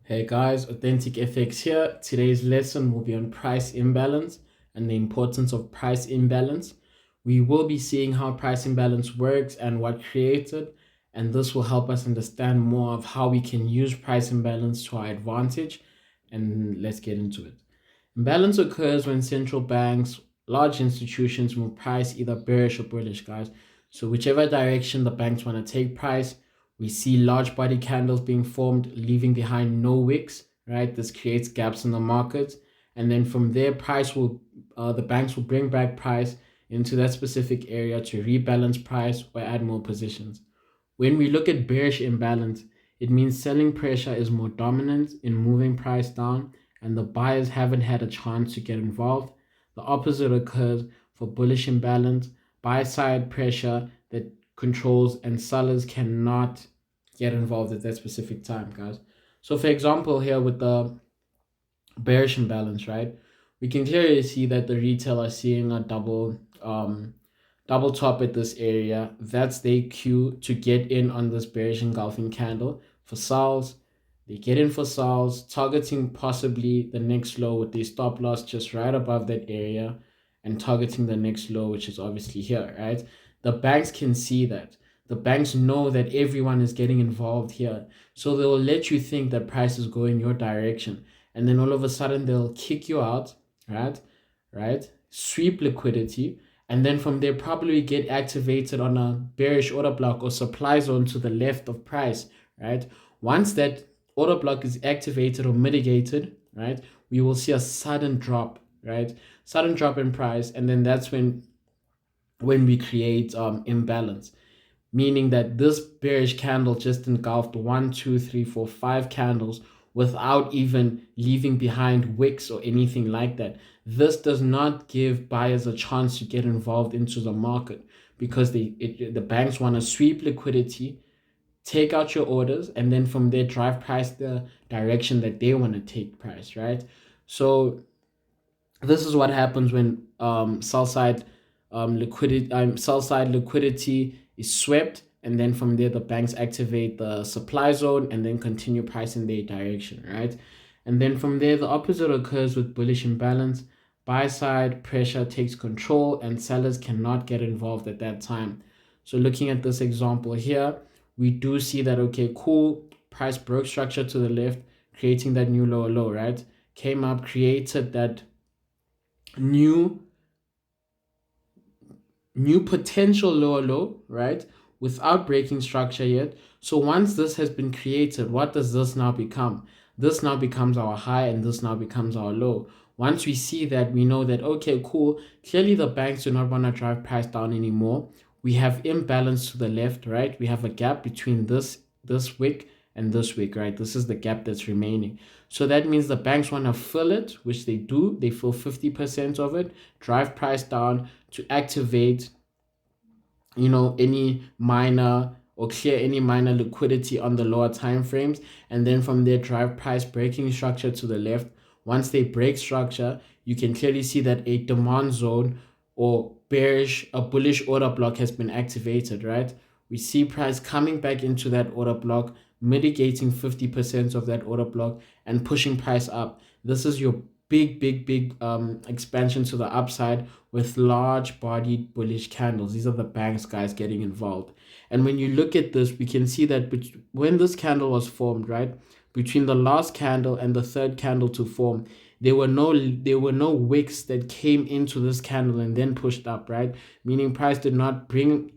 Hey guys, Outhenticfx here. Today's lesson will be on price imbalance and the importance of price imbalance. We will be seeing how price imbalance works and what creates it, and this will help us understand more of how we can use price imbalance to our advantage. And let's get into it. Imbalance occurs when central banks, large institutions move price either bearish or bullish, guys. So whichever direction the banks want to take price, we see large body candles being formed, leaving behind no wicks, right? This creates gaps in the market. And then from there, the banks will bring back price into that specific area to rebalance price or add more positions. When we look at bearish imbalance, it means selling pressure is more dominant in moving price down and the buyers haven't had a chance to get involved. The opposite occurs for bullish imbalance, buy side pressure that controls and sellers cannot get involved at that specific time, guys. So for example, here with the bearish imbalance, right? We can clearly see that the retail are seeing a double top at this area. That's their cue to get in on this bearish engulfing candle for sells. They get in for sells, targeting possibly the next low with the stop loss just right above that area and targeting the next low, which is obviously here, right? The banks can see that. The banks know that everyone is getting involved here. So they'll let you think that price is going your direction. And then all of a sudden they'll kick you out, right? Sweep liquidity. And then from there probably get activated on a bearish order block or supply zone to the left of price, right? Once that order block is activated or mitigated, right, we will see a sudden drop, right? Sudden drop in price. And then that's when we create imbalance, meaning that this bearish candle just engulfed 1, 2, 3, 4, 5 candles without even leaving behind wicks or anything like that. This does not give buyers a chance to get involved into the market because the banks want to sweep liquidity, take out your orders, and then from there drive price the direction that they want to take price, right? So this is what happens when sell side liquidity is swept, and then from there the banks activate the supply zone and then continue pricing their direction, right? And then from there the opposite occurs with bullish imbalance. Buy side pressure takes control and sellers cannot get involved at that time. So looking at this example here, we do see that, okay, cool, price broke structure to the left, creating that new lower low, right? Came up, created that new potential lower low, right, without breaking structure yet. So once this has been created, what does this now become? This now becomes our high and this now becomes our low. Once we see that, we know that, okay, cool, clearly the banks do not want to drive price down anymore. We have imbalance to the left, right? We have a gap between this wick and this wick, right? This is the gap that's remaining. So that means the banks want to fill it, which they do. They fill 50% of it, drive price down to activate, any minor or clear any minor liquidity on the lower time frames, and then from there drive price breaking structure to the left. Once they break structure, you can clearly see that a demand zone or a bullish order block has been activated, right? We see price coming back into that order block, mitigating 50% of that order block and pushing price up. This is your big expansion to the upside with large bodied bullish candles. These are the banks, guys, getting involved. And when you look at this, we can see that when this candle was formed, right, between the last candle and the third candle to form, there were no wicks that came into this candle and then pushed up, right? Meaning price did not bring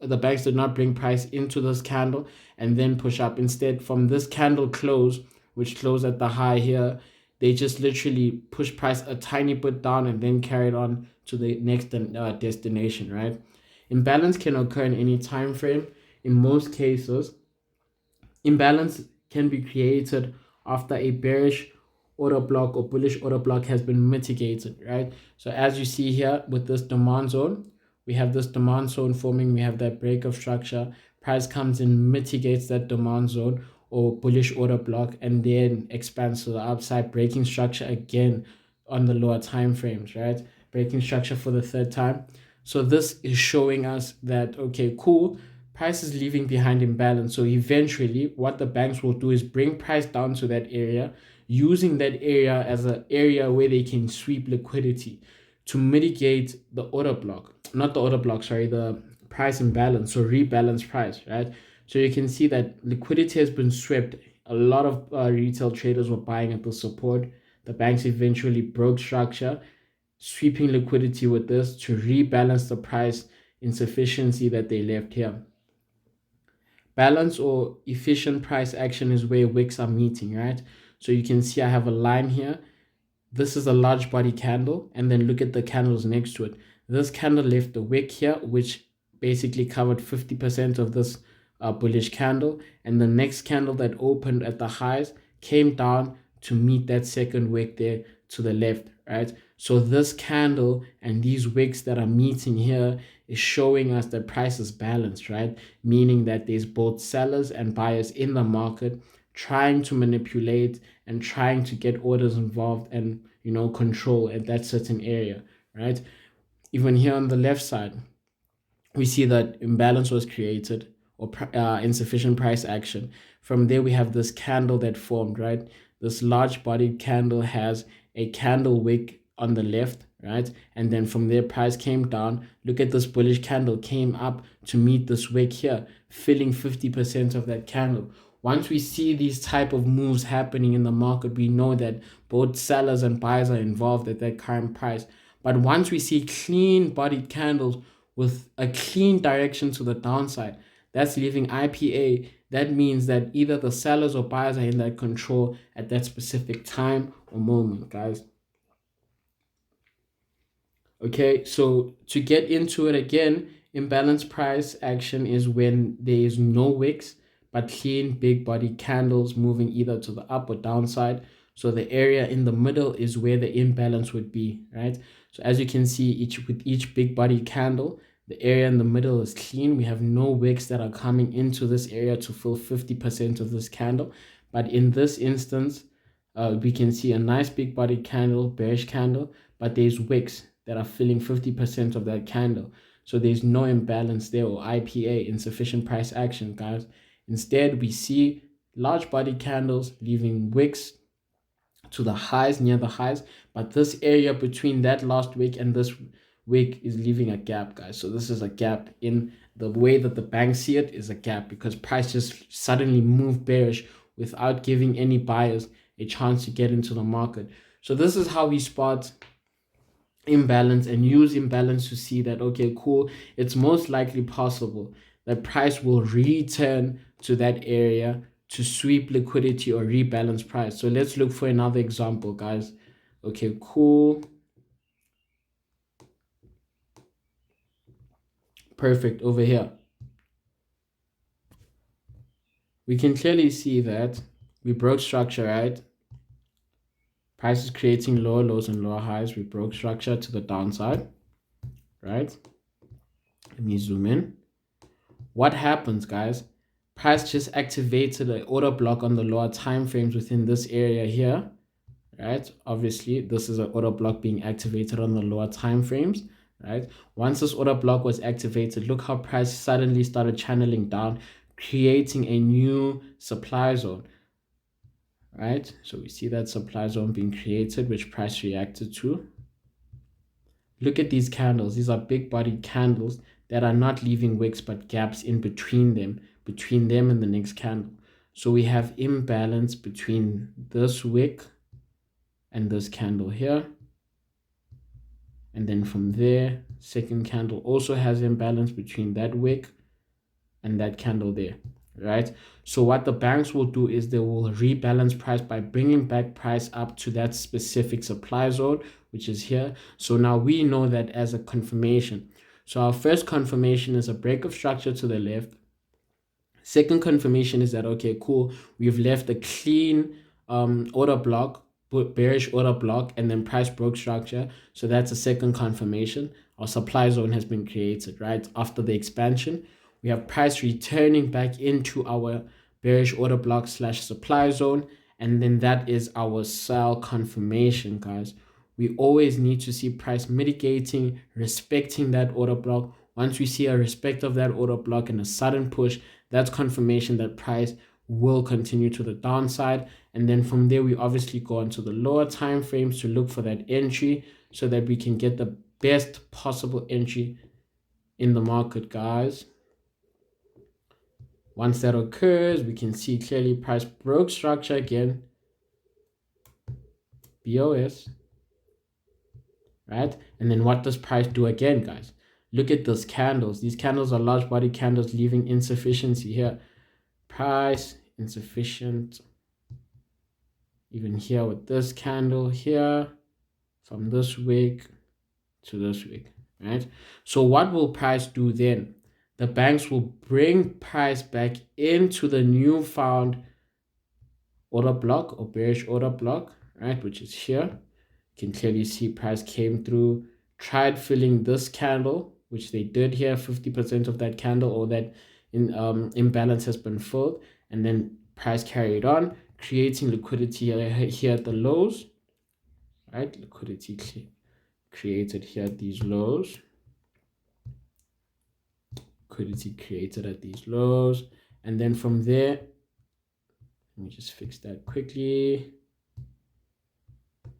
the banks did not bring price into this candle and then push up. Instead, from this candle close, which closed at the high here, they just literally push price a tiny bit down and then carried on to the next destination, right? Imbalance can occur in any time frame. In most cases, imbalance can be created after a bearish order block or bullish order block has been mitigated, right? So as you see here with this demand zone, we have this demand zone forming, we have that break of structure, price comes in, mitigates that demand zone or bullish order block, and then expands to the upside, breaking structure again on the lower time frames, right? Breaking structure for the third time. So this is showing us that, okay, cool, price is leaving behind imbalance. So eventually what the banks will do is bring price down to that area, using that area as an area where they can sweep liquidity to mitigate the order block, not the order block, sorry, the price imbalance, so rebalance price, right? So you can see that liquidity has been swept. A lot of retail traders were buying at the support. The banks eventually broke structure, sweeping liquidity with this to rebalance the price insufficiency that they left here. Balance or efficient price action is where wicks are meeting, right? So you can see I have a line here. This is a large body candle, and then look at the candles next to it. This candle left the wick here, which basically covered 50% of this bullish candle, and the next candle that opened at the highs came down to meet that second wick there to the left, right? So this candle and these wicks that are meeting here is showing us that price is balanced, right? Meaning that there's both sellers and buyers in the market trying to manipulate and trying to get orders involved and control at that certain area, right? Even here on the left side, we see that imbalance was created, or insufficient price action. From there we have this candle that formed, right? This large bodied candle has a candle wick on the left, right? And then from there price came down. Look at this bullish candle came up to meet this wick here, filling 50% of that candle. Once we see these type of moves happening in the market, we know that both sellers and buyers are involved at that current price. But once we see clean bodied candles with a clean direction to the downside, that's leaving IPA. That means that either the sellers or buyers are in that control at that specific time or moment, guys. Okay, so to get into it again, imbalance price action is when there is no wicks, but clean big body candles moving either to the up or downside. So the area in the middle is where the imbalance would be, right? So as you can see, with each big body candle, the area in the middle is clean. We have no wicks that are coming into this area to fill 50% of this candle. But in this instance, we can see a nice big body candle, bearish candle, but there's wicks that are filling 50% of that candle. So there's no imbalance there, or IPA, insufficient price action, guys. Instead, we see large body candles leaving wicks to the highs, near the highs, but this area between that last wick and this wick is leaving a gap, guys. So this is a gap. In the way that the banks see it, is a gap, because price just suddenly moved bearish without giving any buyers a chance to get into the market. So this is how we spot imbalance and use imbalance to see that, okay, cool, it's most likely possible that price will return to that area to sweep liquidity or rebalance price. So let's look for another example, guys. Okay, cool. Perfect. Over here, we can clearly see that we broke structure, right? Price is creating lower lows and lower highs. We broke structure to the downside, right? Let me zoom in. What happens, guys? Price just activated an order block on the lower time frames within this area here, right? Obviously, this is an order block being activated on the lower time frames, right? Once this order block was activated, look how price suddenly started channeling down, creating a new supply zone, right? So we see that supply zone being created, which price reacted to. Look at these candles. These are big bodied candles that are not leaving wicks but gaps in between them and the next candle. So we have imbalance between this wick and this candle here. And then from there, second candle also has imbalance between that wick and that candle there, right? So what the banks will do is they will rebalance price by bringing back price up to that specific supply zone, which is here. So now we know that as a confirmation. So our first confirmation is a break of structure to the left. Second confirmation is that, okay, cool, we've left a clean order block, bearish order block, and then price broke structure. So that's a second confirmation. Our supply zone has been created, right? After the expansion, we have price returning back into our bearish order block / supply zone, and then that is our sell confirmation, guys. We always need to see price mitigating, respecting that order block, Once we see a respect of that order block and a sudden push, that's confirmation that price will continue to the downside. And then from there, we obviously go into the lower time frames to look for that entry so that we can get the best possible entry in the market, guys. Once that occurs, we can see clearly price broke structure again, BOS, right? And then what does price do again, guys? Look at those candles. These candles are large body candles leaving insufficiency here. Price insufficient. Even here with this candle here, from this wick to this wick, right? So what will price do then? The banks will bring price back into the newfound order block or bearish order block, right? Which is here. You can clearly see price came through, tried filling this candle, which they did here. 50% of that candle or that imbalance has been filled, and then price carried on, creating liquidity here at the lows, right? Liquidity created here at these lows. Liquidity created at these lows, and then from there, let me just fix that quickly.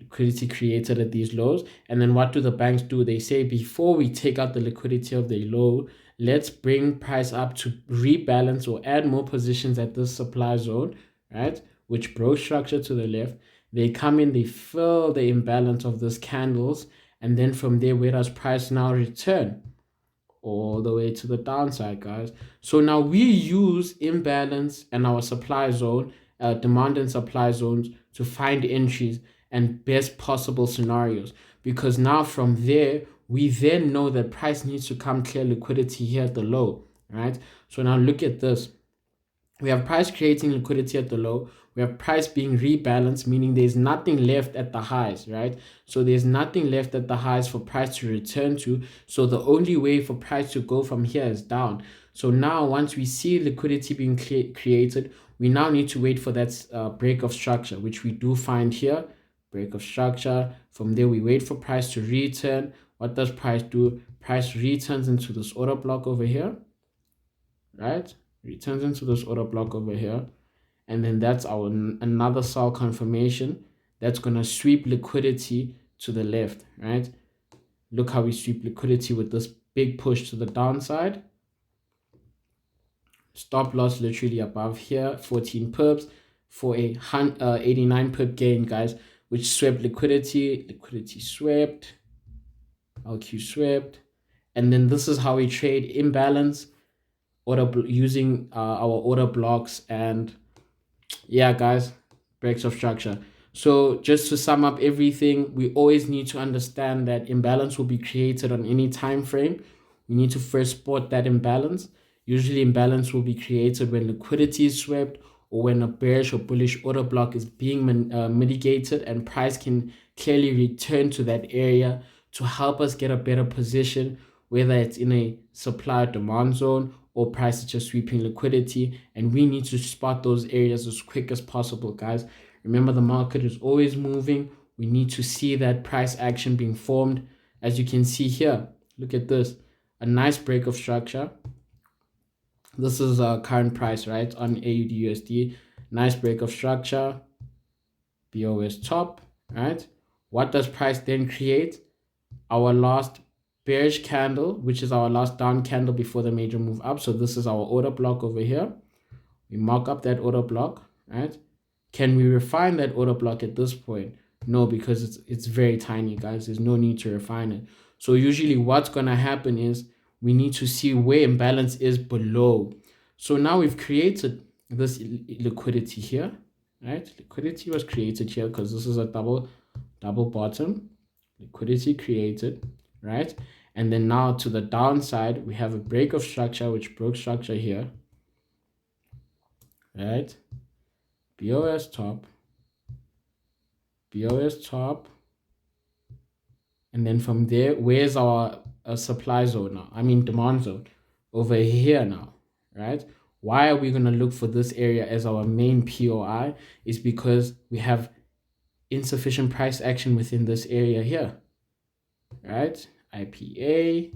Liquidity created at these lows, and then what do the banks do? They say, before we take out the liquidity of the low, let's bring price up to rebalance or add more positions at this supply zone, right? Which broke structure to the left. They come in, they fill the imbalance of these candles, and then from there, where does price now return? All the way to the downside, guys. So now we use imbalance and our supply zone, demand and supply zones, to find entries and best possible scenarios, because now from there we then know that price needs to come clear liquidity here at the low, right? So now look at this. We have price creating liquidity at the low. We have price being rebalanced, meaning there's nothing left at the highs, right? So there's nothing left at the highs for price to return to. So the only way for price to go from here is down. So now once we see liquidity being created, we now need to wait for that break of structure, which we do find here. Break of structure. From there, we wait for price to return. What does price do? Price returns into this order block over here, right? Returns into this order block over here, and then that's our another sell confirmation that's going to sweep liquidity to the left, right? Look how we sweep liquidity with this big push to the downside. Stop loss literally above here, 14 pips for a 89 pip gain, guys, which swept liquidity swept, LQ swept. And then this is how we trade imbalance using our order blocks. And yeah, guys, breaks of structure. So just to sum up everything, we always need to understand that imbalance will be created on any time frame. We need to first spot that imbalance. Usually imbalance will be created when liquidity is swept or when a bearish or bullish order block is being mitigated, and price can clearly return to that area to help us get a better position, whether it's in a supply or demand zone or price is just sweeping liquidity. And we need to spot those areas as quick as possible, guys. Remember, the market is always moving. We need to see that price action being formed. As you can see here, look at this, a nice break of structure. This is our current price, right, on AUD USD. Nice break of structure, BOS top, right? What does price then create? Our last bearish candle, which is our last down candle before the major move up. So this is our order block over here. We mark up that order block, right? Can we refine that order block at this point? No, because it's very tiny, guys. There's no need to refine it. So usually what's going to happen is we need to see where imbalance is below. So now we've created this liquidity here, right? Liquidity was created here because this is a double bottom. Liquidity created, right? And then now to the downside, we have a break of structure, which broke structure here, right? BOS top, and then from there, where's our supply zone now? I mean demand zone over here now, right? Why are we going to look for this area as our main POI? Is because we have insufficient price action within this area here, right? IPA,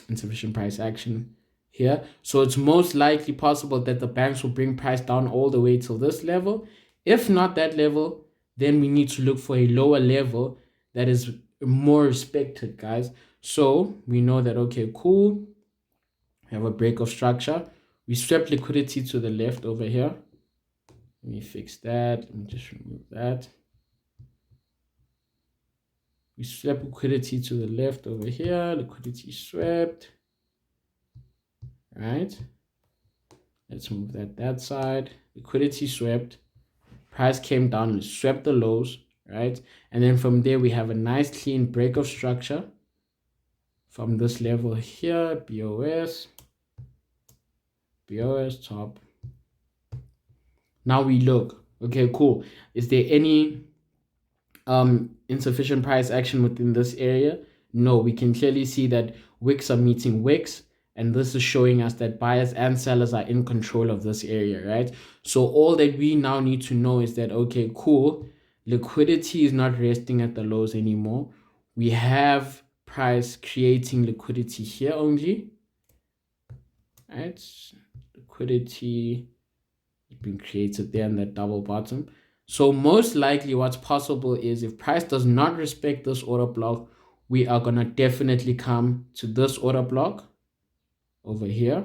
insufficient price action here. So it's most likely possible that the banks will bring price down all the way till this level. If not that level, then we need to look for a lower level that is more respected, guys. So we know that, okay, cool, we have a break of structure. We swept liquidity to the left over here. Let me fix that. Let me just remove that. We swept liquidity to the left over here. Liquidity swept. Right. Let's move that side. Liquidity swept. Price came down. We swept the lows. Right. And then from there, we have a nice clean break of structure. From this level here, BOS top. Now we look. Okay, cool. Is there any insufficient price action within this area? No, we can clearly see that wicks are meeting wicks, and this is showing us that buyers and sellers are in control of this area, right? So all that we now need to know is that, okay, cool, liquidity is not resting at the lows anymore. We have price creating liquidity here only, right? Liquidity has been created there in that double bottom. So most likely what's possible is if price does not respect this order block, we are going to definitely come to this order block over here.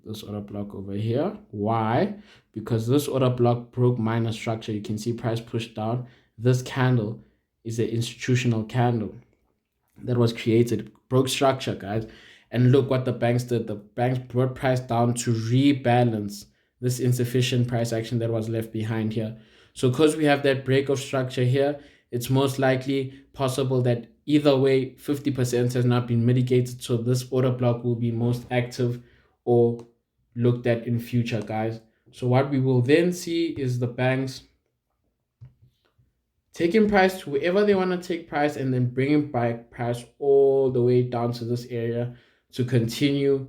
This order block over here. Why? Because this order block broke minor structure. You can see price pushed down. This candle is an institutional candle that was created. Broke structure, guys. And look what the banks did. The banks brought price down to rebalance this insufficient price action that was left behind here. So because we have that break of structure here, it's most likely possible that either way 50% has not been mitigated. So this order block will be most active or looked at in future, guys. So what we will then see is the banks taking price to wherever they want to take price and then bringing back price all the way down to this area to continue,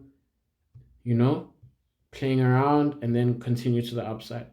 playing around and then continue to the upside.